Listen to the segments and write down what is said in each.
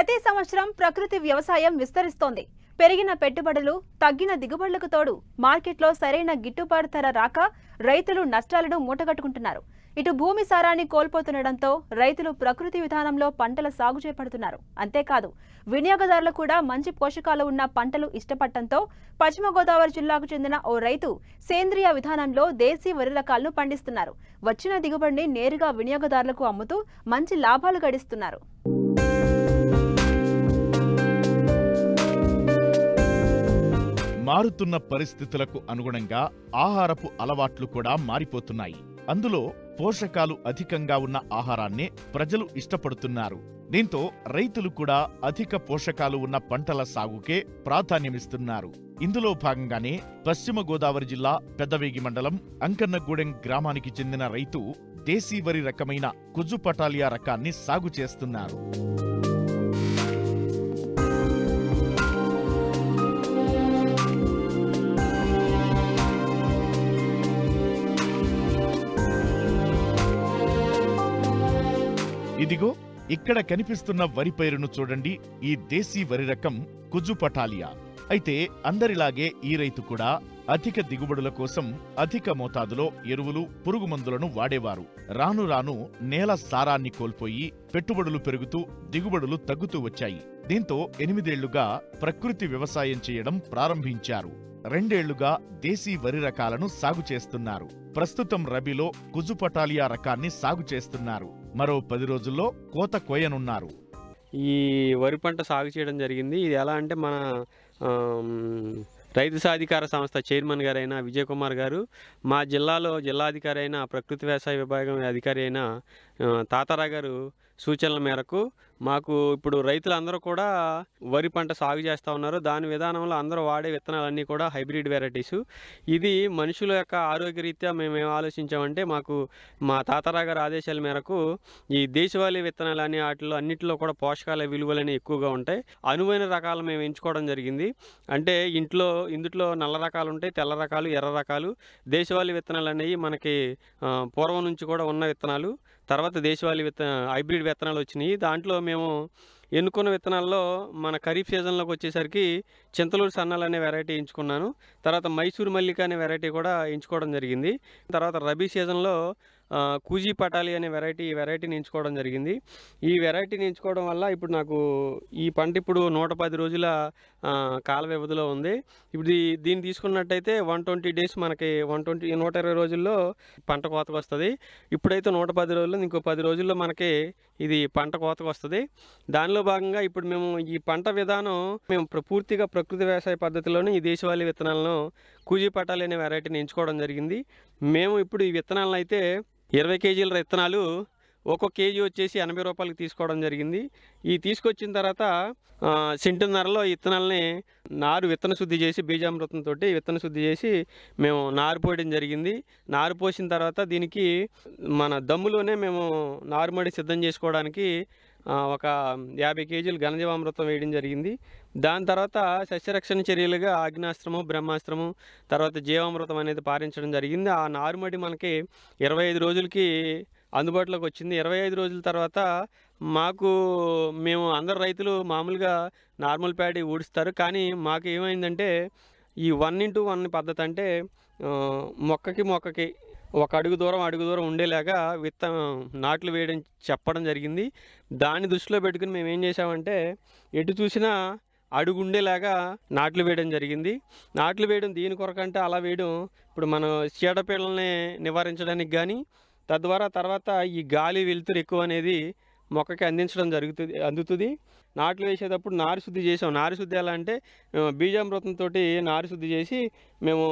ప్రతి సంవత్సరం ప్రకృతి వ్యవసాయం విస్తరిస్తోంది. పెరిగిన పెట్టుబడులు, తగ్గిన దిగుబడులకు తోడు మార్కెట్లో సరైన గిట్టుబాటు ధర రాక రైతులు నష్టాలను మూటగట్టుకుంటున్నారు. ఇటు భూమి సారాన్ని కోల్పోతుండటంతో రైతులు ప్రకృతి విధానంలో పంటల సాగు చేపడుతున్నారు. అంతేకాదు వినియోగదారులు కూడా మంచి పోషకాలు ఉన్న పంటలు ఇష్టపడటంతో పశ్చిమ గోదావరి జిల్లాకు చెందిన ఓ రైతు సేంద్రియ విధానంలో దేశీ వరి రకాలను పండిస్తున్నారు. వచ్చిన దిగుబడిని నేరుగా వినియోగదారులకు అమ్ముతూ మంచి లాభాలు గడిస్తున్నారు. మారుతున్న పరిస్థితులకు అనుగుణంగా ఆహారపు అలవాట్లు కూడా మారిపోతున్నాయి. అందులో పోషకాలు అధికంగా ఉన్న ఆహారాన్నే ప్రజలు ఇష్టపడుతున్నారు. దీంతో రైతులు కూడా అధిక పోషకాలు ఉన్న పంటల సాగుకే ప్రాధాన్యమిస్తున్నారు. ఇందులో భాగంగానే పశ్చిమ గోదావరి జిల్లా పెద్దవేగి మండలం అంకన్నగూడెం గ్రామానికి చెందిన రైతు దేశీ వరి రకమైన కుజు పటాలియా రకాన్ని సాగు చేస్తున్నారు. ఇదిగో ఇక్కడ కనిపిస్తున్న వరి పైరును చూడండి. ఈ దేశీ వరి రకం కుజు పటాలియా. అయితే అందరిలాగే ఈ రైతు కూడా అధిక దిగుబడుల కోసం అధిక మోతాదులో ఎరువులు, పురుగు మందులను వాడేవారు. రాను రాను నేల సారాన్ని కోల్పోయి పెట్టుబడులు పెరుగుతూ దిగుబడులు తగ్గుతూ వచ్చాయి. దీంతో 8 ఏళ్లుగా ప్రకృతి వ్యవసాయం చేయడం ప్రారంభించారు. 2 ఏళ్లుగా దేశీ వరి రకాలను సాగు చేస్తున్నారు. ప్రస్తుతం రబీలో కుజు పటాలియా రకాన్ని సాగు చేస్తున్నారు. మరో 10 రోజుల్లో కోత కోయనున్నారు. ఈ వరి పంట సాగు చేయడం జరిగింది. ఇది ఎలా అంటే మన రైతు సాధికార సంస్థ చైర్మన్ గారైన విజయ్ కుమార్ గారు, మా జిల్లాలో జిల్లాధికారి అయిన ప్రకృతి వ్యవసాయ విభాగం అధికారి అయిన తాతారా గారు సూచనల మేరకు మాకు ఇప్పుడు రైతులందరూ కూడా వరి పంట సాగు చేస్తూ ఉన్నారు. దాని విధానంలో అందరూ వాడే విత్తనాలన్నీ కూడా హైబ్రిడ్ వెరైటీసు. ఇది మనుషుల యొక్క ఆరోగ్యరీత్యా మేము ఏం ఆలోచించామంటే మాకు మా తాతారా గారి ఆదేశాల మేరకు ఈ దేశవాళీ విత్తనాలని వాటిలో అన్నింటిలో కూడా పోషకాల విలువలని ఎక్కువగా ఉంటాయి. అనువైన రకాలు మేము ఎంచుకోవడం జరిగింది. అంటే ఇందులో నల్ల రకాలు ఉంటాయి, తెల్ల రకాలు, ఎర్ర రకాలు. దేశవాళీ విత్తనాలు అనేవి మనకి పూర్వం నుంచి కూడా ఉన్న విత్తనాలు. తర్వాత దేశవాళీ హైబ్రిడ్ విత్తనాలు వచ్చినాయి. దాంట్లో మేము ఎన్నుకున్న విత్తనాల్లో మన ఖరీఫ్ సీజన్లోకి వచ్చేసరికి చింతలూరు సన్నాలు అనే వెరైటీ ఎంచుకున్నాను. తర్వాత మైసూర్ మల్లిక అనే వెరైటీ కూడా ఎంచుకోవడం జరిగింది. తర్వాత రబీ సీజన్లో కుజీ పటాలి అనే వెరైటీని ఎంచుకోవడం జరిగింది. ఈ వెరైటీని ఎంచుకోవడం వల్ల ఇప్పుడు నాకు ఈ పంట ఇప్పుడు 110 రోజుల కాల వ్యవధిలో ఉంది. ఇప్పుడు దీన్ని తీసుకున్నట్టయితే 120 డేస్ మనకి 120 రోజుల్లో పంట కోతకు వస్తుంది. ఇప్పుడైతే 110 రోజుల్లో ఇంకో 10 రోజుల్లో మనకి ఇది పంట కోతకు వస్తుంది. దానిలో భాగంగా ఇప్పుడు మేము ఈ పంట విధానం పూర్తిగా ప్రకృతి వ్యవసాయ పద్ధతిలోనే ఈ దేశవాళీ విత్తనాలను కుజీ పటాలి అనే వెరైటీని ఎంచుకోవడం జరిగింది. మేము ఇప్పుడు ఈ విత్తనాలను అయితే 20 కేజీల విత్తనాలు ఒక్కొక్క కేజీ వచ్చేసి 80 రూపాయలకి తీసుకోవడం జరిగింది. ఈ తీసుకొచ్చిన తర్వాత సెంటున్నరలో విత్తనాలని విత్తన శుద్ధి చేసి బీజామృతంతో విత్తన శుద్ధి చేసి మేము నారు పోయడం జరిగింది. నారు పోసిన తర్వాత దీనికి మన దమ్ములోనే మేము నారుమడి సిద్ధం చేసుకోవడానికి ఒక 50 కేజీలు ఘనజీవామృతం వేయడం జరిగింది. దాని తర్వాత సస్యరక్షణ చర్యలుగా ఆగ్నేయాస్త్రము, బ్రహ్మాస్త్రము, తర్వాత జీవామృతం అనేది పారించడం జరిగింది. ఆ నారుమడి మనకి 25 రోజులకి అందుబాటులోకి వచ్చింది. 25 రోజుల తర్వాత మేము అందరు రైతులు మామూలుగా నార్మల్ ప్యాడీ ఊడుస్తారు. కానీ మాకు ఏమైందంటే ఈ 1:1 పద్ధతి, అంటే మొక్కకి ఒక అడుగు దూరం ఉండేలాగా నాట్లు వేయడం చెప్పడం జరిగింది. దాన్ని దృష్టిలో పెట్టుకుని మేము ఏం చేసామంటే ఎటు చూసినా అడుగు ఉండేలాగా నాట్లు వేయడం జరిగింది. నాట్లు వేయడం దీని కొరకంటే అలా వేయడం ఇప్పుడు మనం చీడపీడల్ని నివారించడానికి కానీ, తద్వారా తర్వాత ఈ గాలి వెలుతురు ఎక్కువ అనేది మొక్కకి అందించడం అందుతుంది. నాట్లు వేసేటప్పుడు నారు శుద్ధి చేసాం. నారు శుద్ధి ఎలా అంటే బీజామృతంతో నారు శుద్ధి చేసి మేము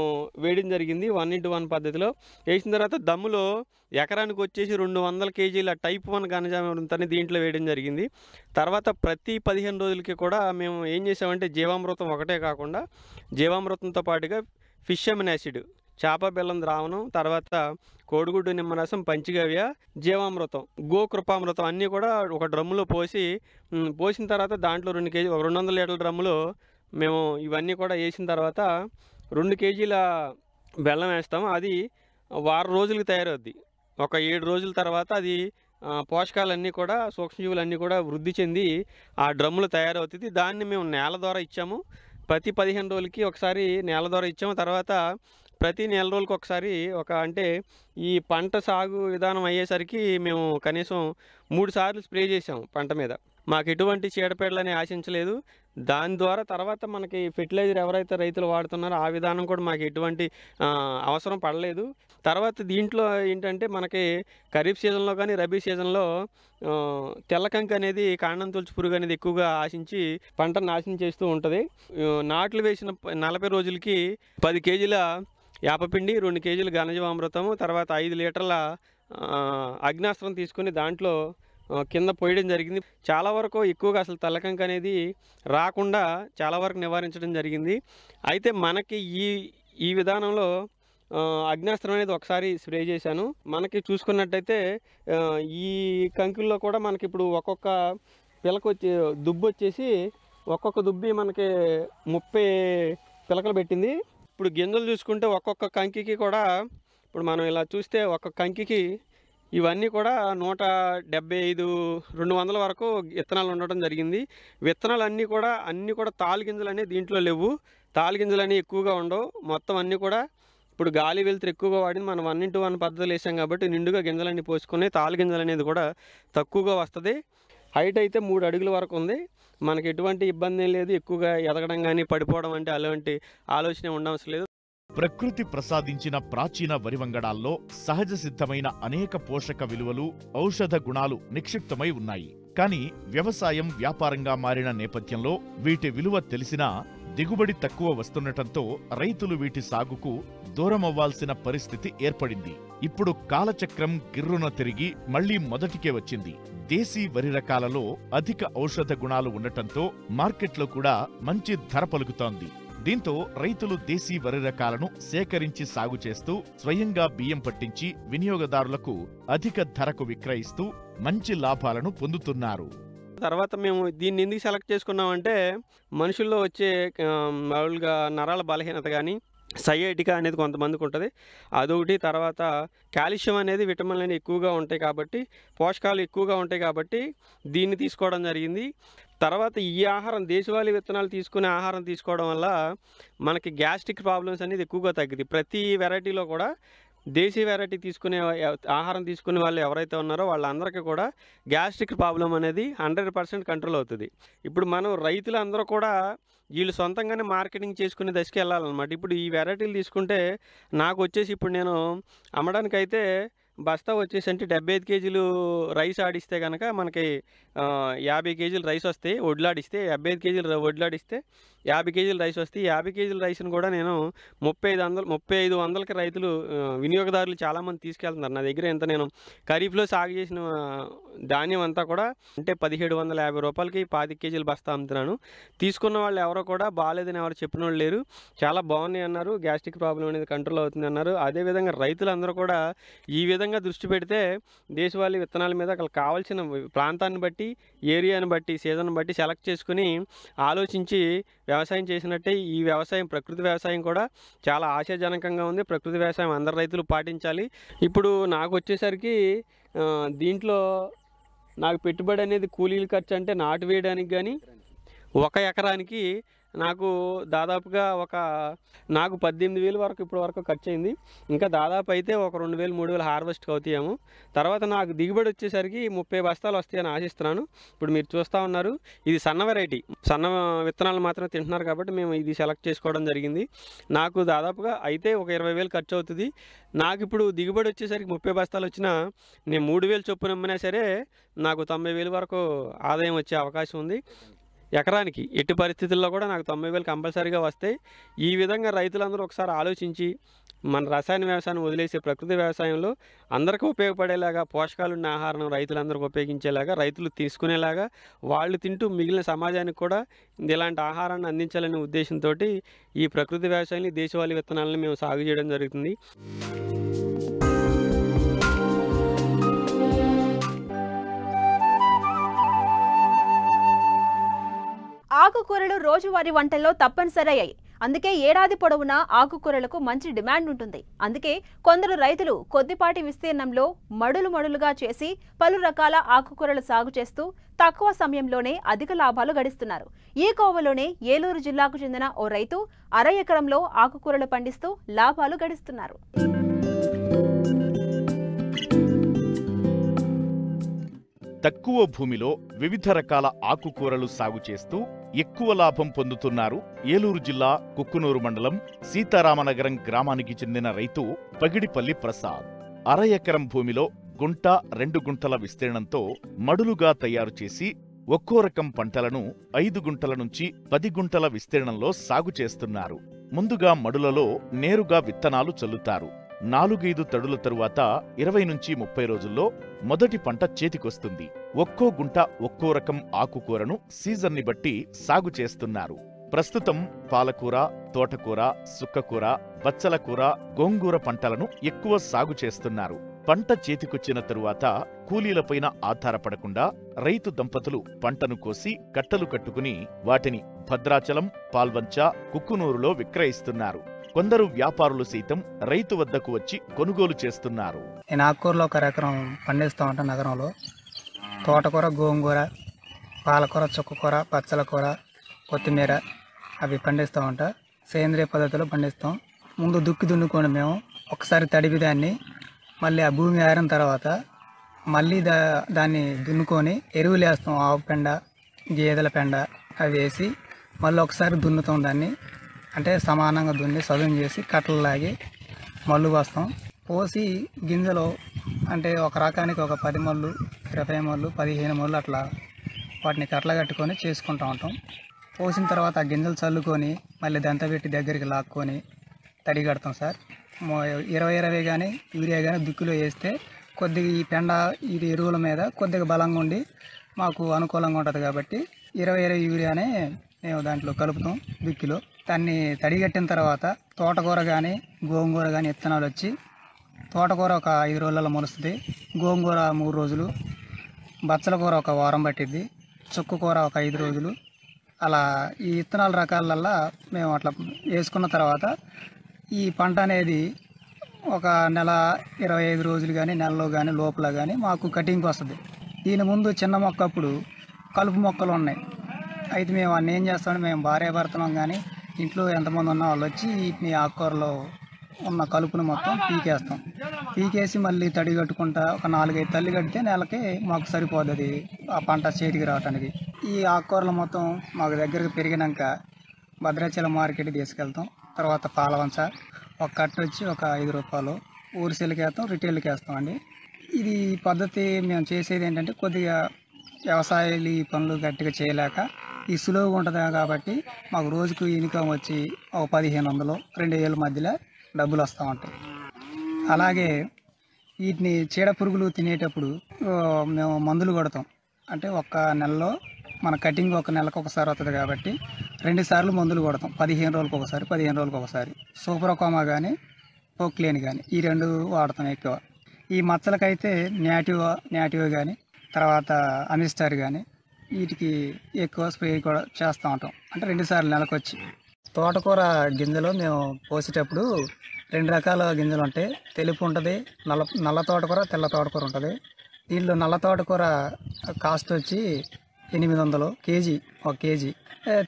వేయడం జరిగింది 1:1 పద్ధతిలో. వేసిన తర్వాత దమ్ములో ఎకరానికి వచ్చేసి 200 కేజీల టైప్ 1 ఘనజీవామృతాన్ని దీంట్లో వేయడం జరిగింది. తర్వాత ప్రతి 15 రోజులకి కూడా మేము ఏం చేసామంటే జీవామృతం ఒకటే కాకుండా జీవామృతంతో పాటుగా ఫిష్ అమినో యాసిడ్, చేప బెల్లం ద్రావణం, తర్వాత కోడిగుడ్డు నిమ్మరసం, పంచగవ్య, జీవామృతం, గోకృపామృతం అన్నీ కూడా ఒక డ్రమ్ములో పోసిన తర్వాత దాంట్లో 200 లీటర్ల డ్రమ్ములో మేము ఇవన్నీ కూడా వేసిన తర్వాత 2 కేజీల బెల్లం వేస్తాము. అది వారం రోజులకి తయారవుద్ది. ఒక 7 రోజుల తర్వాత అది పోషకాలన్నీ కూడా సూక్ష్మజీవులన్నీ కూడా వృద్ధి చెంది ఆ డ్రమ్ములు తయారవుతుంది. దాన్ని మేము నేల ద్వారా ఇచ్చాము. ప్రతి 15 రోజులకి ఒకసారి నేల ద్వారా ఇచ్చాము. తర్వాత ప్రతి నెల రోజులకి ఒకసారి అంటే ఈ పంట సాగు విధానం అయ్యేసరికి మేము కనీసం 3 సార్లు స్ప్రే చేసాము పంట మీద. మాకు ఎటువంటి చీడపీడలని ఆశించలేదు. దాని ద్వారా తర్వాత మనకి ఫెర్టిలైజర్ ఎవరైతే రైతులు వాడుతున్నారో ఆ విధానం కూడా మాకు ఎటువంటి అవసరం పడలేదు. తర్వాత దీంట్లో ఏంటంటే మనకి ఖరీఫ్ సీజన్లో కానీ రబీ సీజన్లో తెల్లకంకి అనేది కాండం తొలుచు పురుగు అనేది ఎక్కువగా ఆశించి పంటను నాశనం చేస్తూ ఉంటుంది. నాట్లు వేసిన 40 రోజులకి 10 కేజీల యాపపిండి, 2 కేజీల ఘనజీవామృతము, తర్వాత 5 లీటర్ల అగ్నాస్త్రం తీసుకుని దాంట్లో కింద పోయడం జరిగింది. చాలా వరకు ఎక్కువగా అసలు తెల్లకంకి అనేది రాకుండా చాలా వరకు నివారించడం జరిగింది. అయితే మనకి ఈ విధానంలో అగ్నాస్త్రం అనేది ఒకసారి స్ప్రే చేశాను. మనకి చూసుకున్నట్టయితే ఈ కంకుల్లో కూడా మనకి ఇప్పుడు ఒక్కొక్క పిలక దుబ్బు వచ్చేసి ఒక్కొక్క దుబ్బి మనకి 30 పిలకలు పెట్టింది. ఇప్పుడు గింజలు చూసుకుంటే ఒక్కొక్క కంకికి కూడా ఇప్పుడు మనం ఇలా చూస్తే ఒక్కొక్క కంకికి ఇవన్నీ కూడా 175, 200 వరకు విత్తనాలు ఉండటం జరిగింది. విత్తనాలు అన్నీ కూడా తాలు గింజలు అనేవి దీంట్లో లేవు. తాలు గింజలు అనేవి ఎక్కువగా ఉండవు. మొత్తం అన్నీ కూడా ఇప్పుడు గాలి వెలుతురు ఎక్కువగా వాడింది. మనం 1:1 పద్ధతులు వేసాం కాబట్టి నిండుగా గింజలన్నీ పోసుకుని తాలు గింజలు అనేది కూడా తక్కువగా వస్తుంది. హైట్ అయితే 3 అడుగుల వరకు ఉంది. మనకి ఎటువంటి ఇబ్బంది లేదు. ఎక్కువగా ఎదగడం కానీ పడిపోవడం అంటే అలాంటి ఆలోచన ఉండవలసిన లేదు. ప్రకృతి ప్రసాదించిన ప్రాచీన వరివంగడాల్లో సహజ సిద్ధమైన అనేక పోషక విలువలు, ఔషధ గుణాలు నిక్షిప్తమై ఉన్నాయి. కానీ వ్యవసాయం వ్యాపారంగా మారిన నేపథ్యంలో వీటి విలువ తెలిసినా దిగుబడి తక్కువ వస్తుండటంతో రైతులు వీటి సాగుకు దూరమవ్వాల్సిన పరిస్థితి ఏర్పడింది. ఇప్పుడు కాలచక్రం గిర్రున తిరిగి మళ్లీ మొదటికే వచ్చింది. దేశీ వరి రకాలలో అధిక ఔషధ గుణాలు ఉండటంతో మార్కెట్లో కూడా మంచి ధర పలుకుతోంది. దీంతో రైతులు దేశీ వరి రకాలను సేకరించి సాగు చేస్తూ స్వయంగా బియ్యం పట్టించి వినియోగదారులకు అధిక ధరకు విక్రయిస్తూ మంచి లాభాలను పొందుతున్నారు. తర్వాత మేము దీన్ని ఎందుకు సెలెక్ట్ చేసుకున్నామంటే మనుషుల్లో వచ్చే మామూలుగా నరాల బలహీనత కానీ సైయాటికా అనేది కొంతమందికి ఉంటుంది, అదొకటి. తర్వాత కాల్షియం అనేది విటమిన్లు అనేవి ఎక్కువగా ఉంటాయి కాబట్టి, పోషకాలు ఎక్కువగా ఉంటాయి కాబట్టి దీన్ని తీసుకోవడం జరిగింది. తర్వాత ఈ ఆహారం దేశవాళీ విత్తనాలు తీసుకునే ఆహారం తీసుకోవడం వల్ల మనకి గ్యాస్ట్రిక్ ప్రాబ్లమ్స్ అనేది ఎక్కువగా తగ్గుతాయి. ప్రతి వెరైటీలో కూడా దేశీ వెరైటీ తీసుకునే ఆహారం తీసుకునే వాళ్ళు ఎవరైతే ఉన్నారో వాళ్ళందరికీ కూడా గ్యాస్ట్రిక్ ప్రాబ్లం అనేది 100% కంట్రోల్ అవుతుంది. ఇప్పుడు మనం రైతులందరూ కూడా వీళ్ళు సొంతంగానే మార్కెటింగ్ చేసుకునే దశకి వెళ్ళాలన్నమాట. ఇప్పుడు ఈ వెరైటీలు తీసుకుంటే నాకు వచ్చేసి ఇప్పుడు నేను అమ్మడానికైతే బస్తా వచ్చేసి అంటే 75 కేజీలు రైస్ ఆడిస్తే కనుక మనకి 50 కేజీలు రైస్ వస్తాయి. వడ్లాడిస్తే 75 కేజీలు వడ్లాడిస్తే 50 కేజీలు రైస్ వస్తాయి. 50 కేజీల రైస్ని కూడా నేను 3500కి రైతులు వినియోగదారులు చాలామంది తీసుకెళ్తున్నారు. నా దగ్గర ఎంత నేను ఖరీఫ్లో సాగు చేసిన ధాన్యం అంతా కూడా అంటే 1750 రూపాయలకి 25 కేజీలు బస్తా అమ్ముతున్నాను. తీసుకున్న వాళ్ళు ఎవరో కూడా బాగాలేదని ఎవరు చెప్పిన వాళ్ళు లేరు. చాలా బాగున్నాయి అన్నారు. గ్యాస్ట్రిక్ ప్రాబ్లం అనేది కంట్రోల్ అవుతుంది అన్నారు. అదేవిధంగా రైతులందరూ కూడా ఈ విధంగా దృష్టి పెడితే దేశవాళీ విత్తనాల మీద వాళ్ళకి కావాల్సిన ప్రాంతాన్ని బట్టి, ఏరియాని బట్టి, సీజన్ బట్టి సెలెక్ట్ చేసుకుని ఆలోచించి వ్యవసాయం చేసినట్టే ఈ వ్యవసాయం ప్రకృతి వ్యవసాయం కూడా చాలా ఆశాజనకంగా ఉంది. ప్రకృతి వ్యవసాయం అందరు రైతులు పాటించాలి. ఇప్పుడు నాకు వచ్చేసరికి దీంట్లో నాకు పెట్టుబడి అనేది కూలీల ఖర్చు అంటే నాటు వేయడానికి కానీ 1 ఎకరానికి నాకు దాదాపుగా నాకు 18,000 వరకు ఇప్పటి వరకు ఖర్చు అయింది. ఇంకా దాదాపు అయితే ఒక 2,000, 3,000 హార్వెస్ట్కి అవుతాయేమో. తర్వాత నాకు దిగుబడి వచ్చేసరికి 30 బస్తాలు వస్తాయని ఆశిస్తున్నాను. ఇప్పుడు మీరు చూస్తూ ఉన్నారు, ఇది సన్న వెరైటీ, సన్న విత్తనాలు మాత్రం తింటున్నారు కాబట్టి మేము ఇది సెలెక్ట్ చేసుకోవడం జరిగింది. నాకు దాదాపుగా అయితే ఒక 20,000 ఖర్చు అవుతుంది. నాకు ఇప్పుడు దిగుబడి వచ్చేసరికి 30 బస్తాలు వచ్చినా నేను 3,000 చొప్పున అమ్మినా సరే నాకు 90,000 వరకు ఆదాయం వచ్చే అవకాశం ఉంది ఎకరానికి. ఎట్టి పరిస్థితుల్లో కూడా నాకు 90,000 కంపల్సరీగా వస్తాయి. ఈ విధంగా రైతులందరూ ఒకసారి ఆలోచించి మన రసాయన వ్యవసాయాన్ని వదిలేసే ప్రకృతి వ్యవసాయంలో అందరికీ ఉపయోగపడేలాగా పోషకాలున్న ఆహారం రైతులందరికీ ఉపయోగించేలాగా, రైతులు తీసుకునేలాగా, వాళ్ళు తింటూ మిగిలిన సమాజానికి కూడా ఇలాంటి ఆహారాన్ని అందించాలనే ఉద్దేశంతో ఈ ప్రకృతి వ్యవసాయాన్ని దేశవాళీ విత్తనాలను మేము సాగు చేయడం జరుగుతుంది. ఆకుకూరలు రోజువారీ వంటల్లో తప్పనిసరి అయ్యాయి. అందుకే ఏడాది పొడవునా ఆకుకూరలకు మంచి డిమాండ్ ఉంటుంది. అందుకే కొందరు రైతులు కొద్దిపాటి విస్తీర్ణంలో మడులుగా చేసి పలు రకాల ఆకుకూరలు సాగు చేస్తూ తక్కువ సమయంలోనే అధిక లాభాలు గడిస్తున్నారు. ఈ కోవలోనే ఏలూరు జిల్లాకు చెందిన ఓ రైతు 1/2 ఎకరంలో ఆకుకూరలు పండిస్తూ లాభాలు గడిస్తున్నారు. తక్కువ భూమిలో వివిధ రకాల ఆకుకూరలు సాగు చేస్తూ ఎక్కువ లాభం పొందుతున్నారు ఏలూరు జిల్లా కుక్కునూరు మండలం సీతారామనగరం గ్రామానికి చెందిన రైతు పగిడిపల్లి ప్రసాద్. 1/2 ఎకరం భూమిలో గుంట 2 గుంటల విస్తీర్ణంతో మడులుగా తయారు చేసి ఒక్కో రకం పంటలను 5 గుంటల నుంచి 10 గుంటల విస్తీర్ణంలో సాగు చేస్తున్నారు. ముందుగా మడులలో నేరుగా విత్తనాలు చల్లుతారు. 4-5 తడుల తరువాత 20 నుంచి 30 రోజుల్లో మొదటి పంట చేతికొస్తుంది. ఒక్కో గుంట ఒక్కో రకం ఆకుకూరను సీజన్ని బట్టి సాగు చేస్తున్నారు. ప్రస్తుతం పాలకూర, తోటకూర, సుక్కకూర, బచ్చల కూర, గోంగూర పంటలను ఎక్కువ సాగు చేస్తున్నారు. పంట చేతికొచ్చిన తరువాత కూలీలపైన ఆధారపడకుండా రైతు దంపతులు పంటను కోసి కట్టలు కట్టుకుని వాటిని భద్రాచలం, పాల్వంచ, కుక్కునూరులో విక్రయిస్తున్నారు. కొందరు వ్యాపారులు సైతం రైతు వద్దకు వచ్చి కొనుగోలు చేస్తున్నారు. నేను ఆకుకూరలో 1 ఎకరం పండిస్తూ ఉంటాను. నగరంలో తోటకూర, గోంగూర, పాలకూర, చుక్కకూర, పచ్చల కూర, కొత్తిమీర అవి పండిస్తూ ఉంటా. సేంద్రియ పద్ధతిలో పండిస్తాం. ముందు దుక్కి దున్నుకొని మేము ఒకసారి తడిపి దాన్ని మళ్ళీ ఆ భూమి ఆరిన తర్వాత మళ్ళీ దాన్ని దున్నుకొని ఎరువులు వేస్తాం. ఆవు పెండ, గేదెల పెండ అవి వేసి మళ్ళీ ఒకసారి దున్నుతాం. దాన్ని అంటే సమానంగా దున్ని సదును చేసి కట్టలు లాగి మళ్ళు పోస్తాం. పోసి గింజలు అంటే ఒక రకానికి ఒక 10 మళ్ళు, 20 మళ్ళు, 15 మళ్ళు అట్లా వాటిని కట్టలు కట్టుకొని చేసుకుంటూ ఉంటాం. పోసిన తర్వాత ఆ గింజలు చల్లుకొని మళ్ళీ దంత పెట్టి దగ్గరికి లాక్కొని తడి కడతాం సార్. 20 కానీ యూరియా కానీ దుక్కిలో వేస్తే కొద్దిగా ఈ పెండ ఇది ఎరువుల మీద కొద్దిగా బలంగా ఉండి మాకు అనుకూలంగా ఉంటుంది కాబట్టి 20 యూరియానే మేము దాంట్లో కలుపుతాం దుక్కిలో. దాన్ని తడిగట్టిన తర్వాత తోటకూర కానీ గోంగూర కానీ విత్తనాలు వచ్చి తోటకూర ఒక 5 రోజులలో మొలుస్తుంది, గోంగూర 3 రోజులు, బచ్చల కూర ఒక వారం పట్టిద్ది, చుక్కకూర ఒక 5 రోజులు. అలా ఈ విత్తనాల రకాలల్లా మేము అట్లా వేసుకున్న తర్వాత ఈ పంట అనేది ఒక నెల 25 రోజులు కానీ నెలలో కానీ లోపల కానీ మాకు కటింగ్కి వస్తుంది. దీని ముందు చిన్న మొక్క అప్పుడు కలుపు మొక్కలు ఉన్నాయి. అయితే మేము అన్నీ ఏం చేస్తామని మేము భార్య భర్తలం కానీ ఇంట్లో ఎంతమంది ఉన్న వాళ్ళు వచ్చి వీటిని ఆకుకూరలో ఉన్న కలుపును మొత్తం పీకేస్తాం. పీకేసి మళ్ళీ తడి కట్టుకుంటా ఒక 4-5 తల్లి కడితే నెలకి మాకు సరిపోతుంది ఆ పంట చేతికి రావడానికి. ఈ ఆకుకూరలు మొత్తం మాకు దగ్గరకు పెరిగినాక భద్రాచలం మార్కెట్కి తీసుకెళ్తాం. తర్వాత పాలవంచ ఒక కట్ట వచ్చి ఒక 5 రూపాయలు ఊరిసెలకి వేస్తాం, రిటైల్కి వేస్తాం అండి. ఇది పద్ధతి మేము చేసేది ఏంటంటే కొద్దిగా వ్యవసాయాలు ఈ పనులు గట్టిగా చేయలేక ఈ సులువుగా ఉంటుంది కాబట్టి మాకు రోజుకు ఇన్కమ్ వచ్చి ఒక 1500-2000 మధ్యలో డబ్బులు వస్తూ ఉంటాయి. అలాగే వీటిని చీడ పురుగులు తినేటప్పుడు మేము మందులు కొడతాం. అంటే ఒక నెలలో మన కటింగ్ ఒక నెలకు ఒకసారి వస్తుంది కాబట్టి 2 సార్లు మందులు కొడతాం. 15 రోజులకు ఒకసారి, 15 రోజులకు ఒకసారి. సూపర్కోమా కానీ పోక్లేని కానీ ఈ 2 వాడతాం ఎక్కువ. ఈ మచ్చలకైతే నేటివ్ కానీ తర్వాత అమిస్టార్ కానీ వీటికి ఎక్కువ స్ప్రే కూడా చేస్తూ ఉంటాం. అంటే 2 సార్లు నెలకు వచ్చి. తోటకూర గింజలు మేము పోసేటప్పుడు 2 రకాల గింజలు ఉంటాయి. తెలుపు ఉంటుంది, నల్ల తోటకూర, తెల్ల తోటకూర ఉంటుంది. దీనిలో నల్ల తోటకూర కాస్ట్ వచ్చి 800 కేజీ, 1 కేజీ.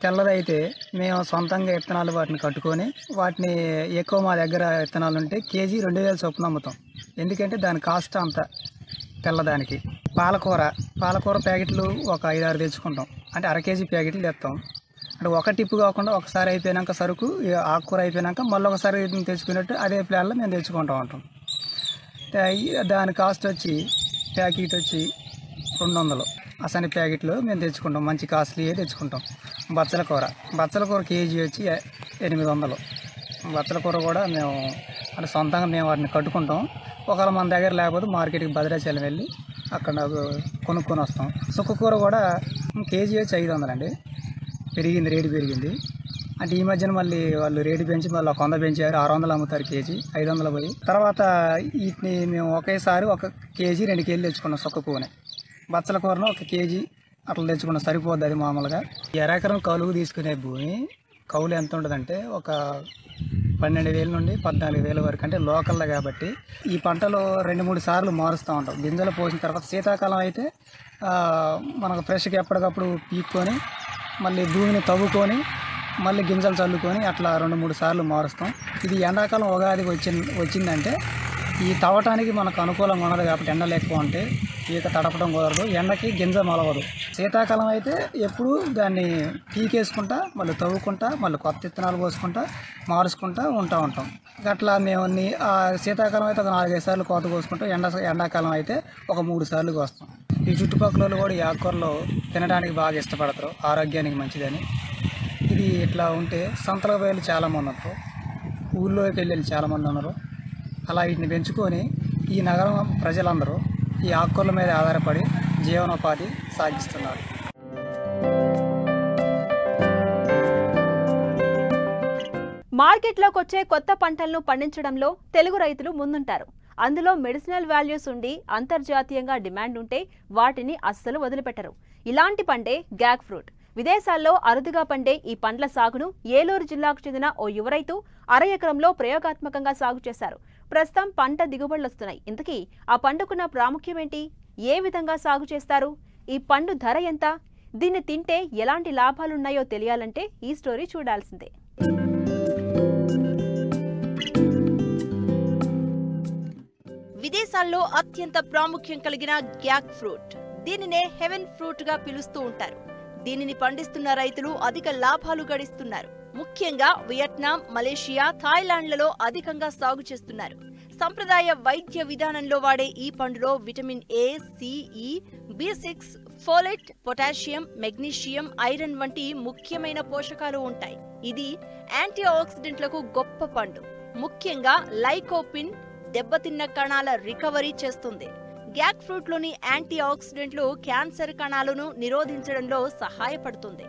తెల్లదైతే మేము సొంతంగా విత్తనాలు వాటిని కట్టుకొని వాటిని ఎక్కువ మా దగ్గర విత్తనాలు ఉంటే కేజీ 2000 చొప్పున అమ్ముతాం. ఎందుకంటే దాని కాస్ట్ అంత తెల్లదానికి. పాలకూర ప్యాకెట్లు ఒక 5-6 తెచ్చుకుంటాం. అంటే 1/2 కేజీ ప్యాకెట్లు తెస్తాం. అంటే ఒక టిప్పు కాకుండా ఒకసారి అయిపోయినాక సరుకు ఆకుకూర అయిపోయినాక మళ్ళీ ఒకసారి తెచ్చుకున్నట్టు అదే ప్లాన్లో మేము తెచ్చుకుంటూ ఉంటాం. దాని కాస్ట్ వచ్చి ప్యాకెట్ వచ్చి 200. అసలు ప్యాకెట్లు మేము తెచ్చుకుంటాం, మంచి కాస్ట్లీ తెచ్చుకుంటాం. బచ్చల కూర కేజీ వచ్చి 800. బచ్చల కూర కూడా మేము అంటే సొంతంగా మేము వాటిని కట్టుకుంటాం. ఒకవేళ మన దగ్గర లేకపోతే మార్కెట్కి భద్రాచలం వెళ్ళి అక్కడ కొనుక్కొని వస్తాం. సుక్కకూర కూడా కేజీ వచ్చి 500 అండి. రేటు పెరిగింది. అంటే ఈ మధ్యన మళ్ళీ వాళ్ళు రేటు పెంచి మళ్ళీ 100 పెంచారు. 600 అమ్ముతారు కేజీ, 500 పోయి. తర్వాత వీటిని మేము ఒకేసారి 1 కేజీ 2 కేజీలు తెచ్చుకున్నాం. సుక్క పువ్వుని, బచ్చల కూరను 1 కేజీ అట్లా తెచ్చుకున్నాం. సరిపోద్ది అది మామూలుగా. 1/2 ఎకరం కలుగు తీసుకునే భూమి కౌలు ఎంత ఉంటుందంటే ఒక 12,000 నుండి 14,000 వరకు, అంటే లోకల్లో కాబట్టి ఈ పంటలో 2-3 సార్లు మారుస్తూ ఉంటాం. గింజలు పోసిన తర్వాత శీతాకాలం అయితే మనకు ఫ్రెష్గా ఎప్పటికప్పుడు పీక్కొని మళ్ళీ భూమిని తవ్వుకొని మళ్ళీ గింజలు చల్లుకొని అట్లా 2-3 సార్లు మారుస్తాం. ఇది ఎండాకాలం ఉగాదికి వచ్చిందంటే ఈ తవ్వటానికి మనకు అనుకూలంగా ఉండదు కాబట్టి ఎండలు ఎక్కువ ఉంటే ఈత తడపడం కుదరదు, ఎండకి గింజ మొలవదు. శీతాకాలం అయితే ఎప్పుడు దాన్ని పీకేసుకుంటా మళ్ళీ తవ్వుకుంటా మళ్ళీ కొత్త విత్తనాలు పోసుకుంటా మారుసుకుంటా ఉంటాం. అట్లా మేము శీతాకాలం అయితే ఒక 4-5 సార్లు కోత కోసుకుంటాం, ఎండాకాలం అయితే ఒక 3 సార్లు కోస్తాం. ఈ చుట్టుపక్కల కూడా ఈ ఆకుకూరలు తినడానికి బాగా ఇష్టపడతారు, ఆరోగ్యానికి మంచిదని. ఇది ఇట్లా ఉంటే సంతలకు వెళ్ళి చాలామంది ఉన్నారు, ఊళ్ళోకి వెళ్ళి చాలామంది ఉన్నారు. అలా వీటిని పెంచుకొని ఈ నగరం ప్రజలందరూ ఈ ఆకుకూరల మీద ఆధారపడి జీవనోపాధి సాగిస్తున్నారు. మార్కెట్లోకి వచ్చే కొత్త పంటలను పండించడంలో తెలుగు రైతులు ముందుంటారు. అందులో మెడిసినల్ వాల్యూస్ ఉండి అంతర్జాతీయంగా డిమాండ్ ఉంటే వాటిని అస్సలు వదిలిపెట్టరు. ఇలాంటి పండే గ్యాక్ ఫ్రూట్. విదేశాల్లో అరుదుగా పండే ఈ పండ్ల సాగును ఏలూరు జిల్లాకు చెందిన ఓ యువ రైతు 1/2 ఎకరంలో ప్రయోగాత్మకంగా సాగు చేశారు. ప్రస్తుతం పంట దిగుబడులొస్తున్నాయి. ఇంతకీ ఆ పండుకున్న ప్రాముఖ్యం ఏంటి? ఏ విధంగా సాగు చేస్తారు? ఈ పండు ధర ఎంత? దీన్ని తింటే ఎలాంటి లాభాలున్నాయో తెలియాలంటే ఈ స్టోరీ చూడాల్సిందే. విదేశాల్లో అత్యంత ప్రాముఖ్యం కలిగిన గ్యాక్ ఫ్రూట్, దీనినే హెవెన్ ఫ్రూట్ గా పిలుస్తూ ఉంటారు. దీనిని పండిస్తున్న రైతులు అధిక లాభాలు గడిస్తున్నారు. ముఖ్యంగా వియత్నాం, మలేషియా, థాయిలాండ్లలో అధికంగా సాగు చేస్తున్నారు. సంప్రదాయ వైద్య విధానంలో వాడే ఈ పండులో విటమిన్ ఏ, సి, ఈ, B6, folate, potassium, magnesium, iron వంటి ముఖ్యమైన పోషకాలు ఉంటాయి. ఇది యాంటీ ఆక్సిడెంట్లకు గొప్ప పండు. ముఖ్యంగా లైకోపిన్ దెబ్బతిన్న కణాల రికవరీ చేస్తుంది. గ్యాక్ ఫ్రూట్ లోని యాంటీ ఆక్సిడెంట్లు క్యాన్సర్ కణాలను నిరోధించడంలో సహాయపడుతుంది.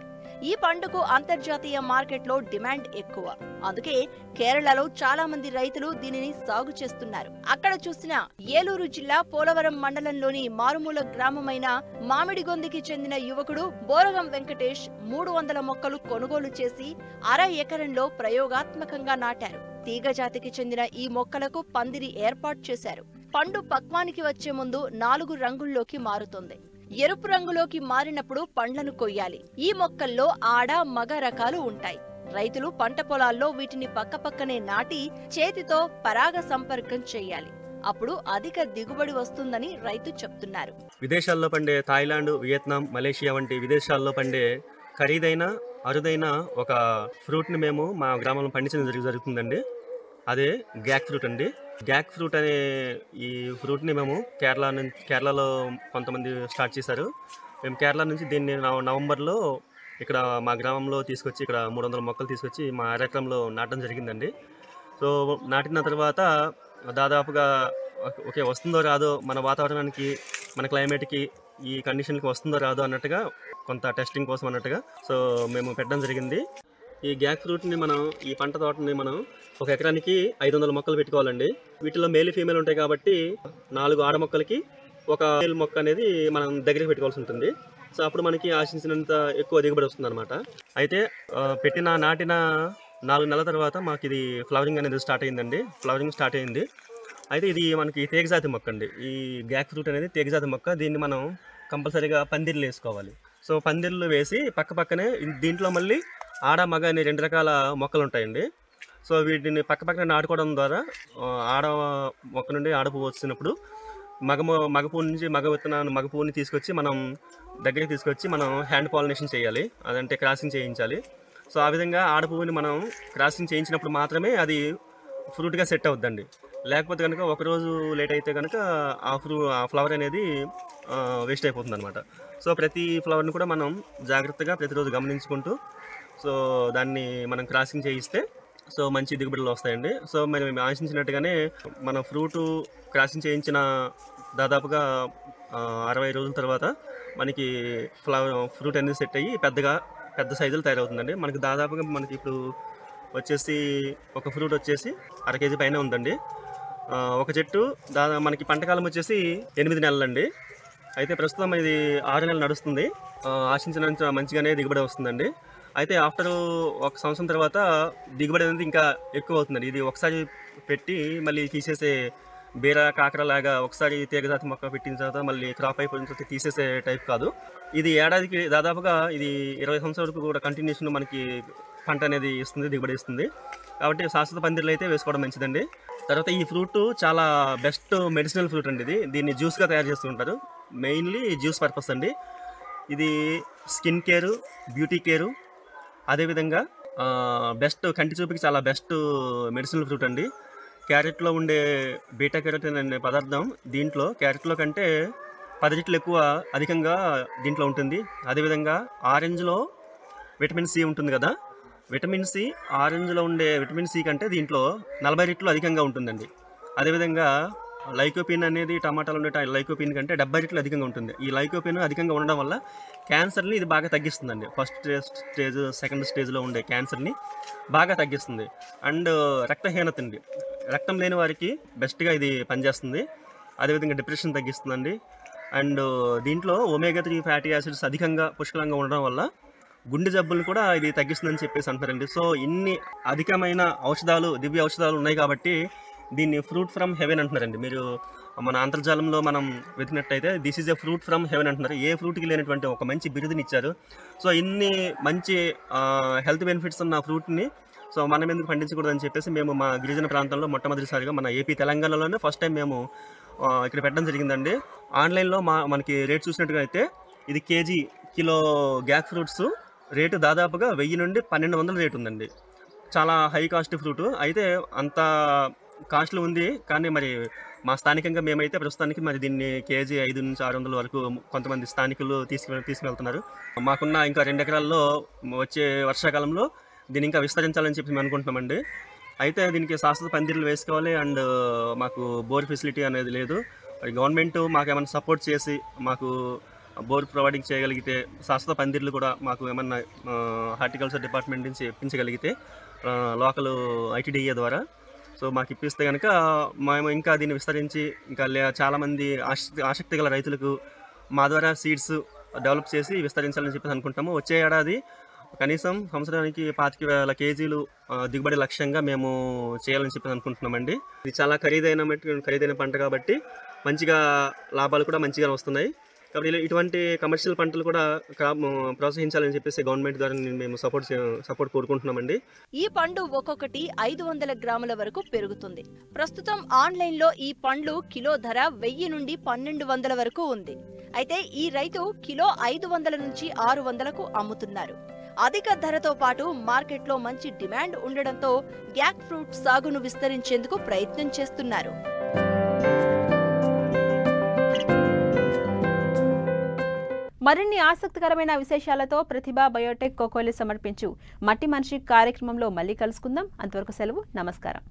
ఈ పండుకు అంతర్జాతీయ మార్కెట్లో డిమాండ్ ఎక్కువ. అందుకే కేరళలో చాలా మంది రైతులు దీనిని సాగు చేస్తున్నారు. అక్కడ చూసిన ఏలూరు జిల్లా పోలవరం మండలంలోని మారుమూల గ్రామమైన మామిడిగొందికి చెందిన యువకుడు బోరగం వెంకటేష్ 300 మొక్కలు కొనుగోలు చేసి 1/2 ఎకరంలో ప్రయోగాత్మకంగా నాటారు. తీగజాతికి చెందిన ఈ మొక్కలకు పందిరి ఏర్పాటు చేశారు. పండు పక్వానికి వచ్చే ముందు 4 రంగుల్లోకి మారుతుంది. ఎరుపు రంగులోకి మారినప్పుడు పండ్లను కొయ్యాలి. ఈ మొక్కల్లో ఆడ, మగ రకాలు ఉంటాయి. రైతులు పంట పొలాల్లో వీటిని పక్కపక్కనే నాటి చేతితో పరాగ సంపర్కం చేయాలి. అప్పుడు అధిక దిగుబడి వస్తుందని రైతు చెప్తున్నారు. విదేశాల్లో పండే థాయిలాండ్, వియత్నాం, మలేషియా వంటి విదేశాల్లో పండే ఖరీదైన అరుదైన ఒక ఫ్రూట్ని మేము మా గ్రామంలో పండించడం జరుగుతుందండి. అదే గ్యాక్ ఫ్రూట్ అండి. గ్యాక్ ఫ్రూట్ అనే ఈ ఫ్రూట్ని మేము కేరళలో కొంతమంది స్టార్ట్ చేశారు. మేము కేరళ నుంచి దీన్ని నవంబర్లో ఇక్కడ మా గ్రామంలో తీసుకొచ్చి ఇక్కడ 300 మొక్కలు తీసుకొచ్చి మా 1/2 ఎకరంలో నాటడం జరిగిందండి. సో నాటిన తర్వాత దాదాపుగా ఓకే వస్తుందో రాదో, మన వాతావరణానికి మన క్లైమేట్కి ఈ కండిషన్కి వస్తుందో రాదో అన్నట్టుగా కొంత టెస్టింగ్ కోసం అన్నట్టుగా సో మేము పెట్టడం జరిగింది. ఈ గ్యాక్ ఫ్రూట్ని మనం ఈ పంట తోటని మనం 1 ఎకరానికి 500 మొక్కలు పెట్టుకోవాలండి. వీటిలో మేల్ ఫీమేల్ ఉంటాయి కాబట్టి 4 ఆడ మొక్కలకి ఒక మేల్ మొక్క అనేది మనం దగ్గరికి పెట్టుకోవాల్సి ఉంటుంది. సో అప్పుడు మనకి ఆశించినంత ఎక్కువ దిగుబడి వస్తుంది అనమాట. అయితే నాటిన 4 నెలల తర్వాత మాకు ఇది ఫ్లవరింగ్ అనేది స్టార్ట్ అయిందండి. ఫ్లవరింగ్ స్టార్ట్ అయింది. అయితే ఇది మనకి తీగజాతి మొక్క అండి. ఈ గ్యాక్ ఫ్రూట్ అనేది తీగజాతి మొక్క. దీన్ని మనం కంపల్సరీగా పందిర్లు వేసుకోవాలి. సో పందిర్లు వేసి పక్కనే దీంట్లో మళ్ళీ ఆడ, మగ అనే 2 రకాల మొక్కలు ఉంటాయండి. సో వీటిని పక్కనే నాటుకోవడం ద్వారా ఆడ మొక్క నుండి ఆడ పువ్వు వచ్చినప్పుడు మగ పువ్వు నుంచి మగ పువ్వుని తీసుకొచ్చి మనం దగ్గరికి తీసుకొచ్చి మనం హ్యాండ్ పాలినేషన్ చేయాలి, అదంటే క్రాసింగ్ చేయించాలి. సో ఆ విధంగా ఆడ పువ్వుని మనం క్రాసింగ్ చేయించినప్పుడు మాత్రమే అది ఫ్రూట్గా సెట్ అవుద్దండి. లేకపోతే కనుక ఒకరోజు లేట్ అయితే కనుక ఆ ఫ్లవర్ అనేది వేస్ట్ అయిపోతుంది అనమాట. సో ప్రతి ఫ్లవర్ని కూడా మనం జాగ్రత్తగా ప్రతిరోజు గమనించుకుంటూ సో దాన్ని మనం క్రాసింగ్ చేయిస్తే సో మంచి దిగుబడులు వస్తాయండి. సో మేము ఆశించినట్టుగానే మన ఫ్రూటు క్రాసింగ్ చేయించిన దాదాపుగా 60 రోజుల తర్వాత మనకి ఫ్రూట్ అనేది సెట్ అయ్యి పెద్ద సైజులు తయారవుతుందండి. మనకి దాదాపుగా మనకి ఇప్పుడు వచ్చేసి ఒక ఫ్రూట్ వచ్చేసి 1/2 కేజీ పైన ఉందండి. ఒక చెట్టు మనకి పంటకాలం వచ్చేసి 8 నెలలండి. అయితే ప్రస్తుతం ఇది 6 నెలలు నడుస్తుంది. ఆశించినంత మంచిగానే దిగుబడి వస్తుందండి. అయితే ఆఫ్టర్ ఒక సంవత్సరం తర్వాత దిగుబడి అనేది ఇంకా ఎక్కువ అవుతుందండి. ఇది ఒకసారి పెట్టి మళ్ళీ తీసేసే బీర కాకర లాగా ఒకసారి తీగజాతి మొక్క పెట్టిన తర్వాత మళ్ళీ క్రాప్ అయిపోయిన తర్వాత తీసేసే టైప్ కాదు. ఇది ఏడాదికి దాదాపుగా ఇది 20 సంవత్సరాల వరకు కూడా కంటిన్యూషన్ మనకి పంట అనేది ఇస్తుంది, దిగుబడి ఇస్తుంది. కాబట్టి శాశ్వత పందిర్లు అయితే వేసుకోవడం మంచిదండి. తర్వాత ఈ ఫ్రూట్ చాలా బెస్ట్ మెడిసినల్ ఫ్రూట్ అండి. దీన్ని జ్యూస్గా తయారు చేస్తూ ఉంటారు. మెయిన్లీ జ్యూస్ పర్పస్ అండి. ఇది స్కిన్ కేరు, బ్యూటీ కేరు, అదేవిధంగా బెస్ట్ కంటి చూపుకి చాలా బెస్ట్ మెడిసినల్ ఫ్రూట్ అండి. క్యారెట్లో ఉండే బీటా కెరోటిన్ అనే పదార్థం దీంట్లో క్యారెట్లో కంటే 10 రెట్లు ఎక్కువ అధికంగా దీంట్లో ఉంటుంది. అదేవిధంగా ఆరెంజ్లో విటమిన్ సి ఉంటుంది కదా, విటమిన్ సి ఆరెంజ్లో ఉండే విటమిన్ సి కంటే దీంట్లో 40 రెట్లు అధికంగా ఉంటుందండి. అదేవిధంగా లైకోపిన్ అనేది టమాటాలో ఉండే లైకోపిన్ కంటే 70 రెట్లు అధికంగా ఉంటుంది. ఈ లైకోపిన్ అధికంగా ఉండడం వల్ల క్యాన్సర్ని ఇది బాగా తగ్గిస్తుందండి. ఫస్ట్ స్టేజ్, సెకండ్ స్టేజ్లో ఉండే క్యాన్సర్ని బాగా తగ్గిస్తుంది. అండ్ రక్తహీనత అండి, రక్తం లేని వారికి బెస్ట్గా ఇది పనిచేస్తుంది. అదేవిధంగా డిప్రెషన్ తగ్గిస్తుందండి. అండ్ దీంట్లో ఒమేగా 3 ఫ్యాటీ యాసిడ్స్ అధికంగా పుష్కలంగా ఉండడం వల్ల గుండె జబ్బులను కూడా ఇది తగ్గిస్తుందని చెప్పేసి అంటారండి. సో ఇన్ని అధికమైన ఔషధాలు, దివ్య ఔషధాలు ఉన్నాయి కాబట్టి దీన్ని ఫ్రూట్ ఫ్రమ్ హెవెన్ అంటున్నారండి. మీరు మన అంతర్జాలంలో మనం వెతికినట్టయితే this is a fruit from heaven అంటున్నారు. ఏ ఫ్రూట్కి లేనటువంటి ఒక మంచి బిరుదుని ఇచ్చారు. సో ఇన్ని మంచి హెల్త్ బెనిఫిట్స్ ఉన్న ఫ్రూట్ని సో మనం ఎందుకు పండించకూడదని చెప్పేసి మేము మా గిరిజన ప్రాంతంలో మొట్టమొదటిసారిగా మన ఏపీ తెలంగాణలోనే ఫస్ట్ టైం మేము ఇక్కడ పెట్టడం జరిగిందండి. ఆన్లైన్లో మనకి రేట్ చూసినట్టుగా అయితే ఇది కిలో గ్యాక్ ఫ్రూట్స్ రేటు దాదాపుగా 1000 నుండి 1200 రేటు ఉందండి. చాలా హై కాస్ట్ ఫ్రూట్. అయితే అంత కాస్ట్లు ఉంది, కానీ మరి మా స్థానికంగా మేమైతే ప్రస్తుతానికి మరి దీన్ని కేజీ 500 నుంచి 600 వరకు కొంతమంది స్థానికులు తీసుకువెళ్తున్నారు. మాకున్న ఇంకా 2 ఎకరాల్లో వచ్చే వర్షాకాలంలో దీన్ని ఇంకా విస్తరించాలని చెప్పి మేము అనుకుంటున్నామండి. అయితే దీనికి శాశ్వత పందిర్లు వేసుకోవాలి. అండ్ మాకు బోర్ ఫెసిలిటీ అనేది లేదు. మరి గవర్నమెంట్ మాకు ఏమైనా సపోర్ట్ చేసి మాకు బోర్ ప్రొవైడింగ్ చేయగలిగితే, శాశ్వత పందిర్లు కూడా మాకు ఏమన్నా హార్టికల్చర్ డిపార్ట్మెంట్ నుంచి ఇప్పించగలిగితే లోకల్ ఐటీడీఏ ద్వారా సో మాకు ఇప్పిస్తే కనుక మేము ఇంకా దీన్ని విస్తరించి ఇంకా చాలామంది ఆసక్తి గల రైతులకు మా ద్వారా సీడ్స్ డెవలప్ చేసి విస్తరించాలని చెప్పేసి అనుకుంటాము. వచ్చే ఏడాది కనీసం సంవత్సరానికి 25,000 కేజీలు దిగుబడి లక్ష్యంగా మేము చేయాలని చెప్పి అనుకుంటున్నామండి. ఇది చాలా ఖరీదైన పంట కాబట్టి మంచిగా లాభాలు కూడా మంచిగా వస్తున్నాయి. కాబట్టి ఇటువంటి కమర్షియల్ పంటలు కూడా ప్రోత్సహించాలని చెప్పేసి గవర్నమెంట్ ద్వారా మేము సపోర్ట్ కోరుకుంటున్నామండి. ఈ పండు ఒక్కొక్కటి 500 గ్రాముల వరకు పెరుగుతుంది. ప్రస్తుతం ఆన్లైన్ లో ఈ పండ్లు కిలో ధర 1000 నుండి 1200 వరకు ఉంది. అయితే ఈ రైతు కిలో 500 నుంచి 600కు అమ్ముతున్నారు. అధిక ధరతో పాటు మార్కెట్లో మంచి డిమాండ్ ఉండడంతో గ్యాక్ ఫ్రూట్ సాగును విస్తరించేందుకు ప్రయత్నం చేస్తున్నారు. మరిన్ని ఆసక్తికరమైన విశేషాలతో ప్రతిభ బయోటెక్ కోకోలి సమర్పించు మట్టి మనిషి కార్యక్రమంలో మళ్ళీ కలుసుకుందాం. అంతవరకు సెలవు, నమస్కారం.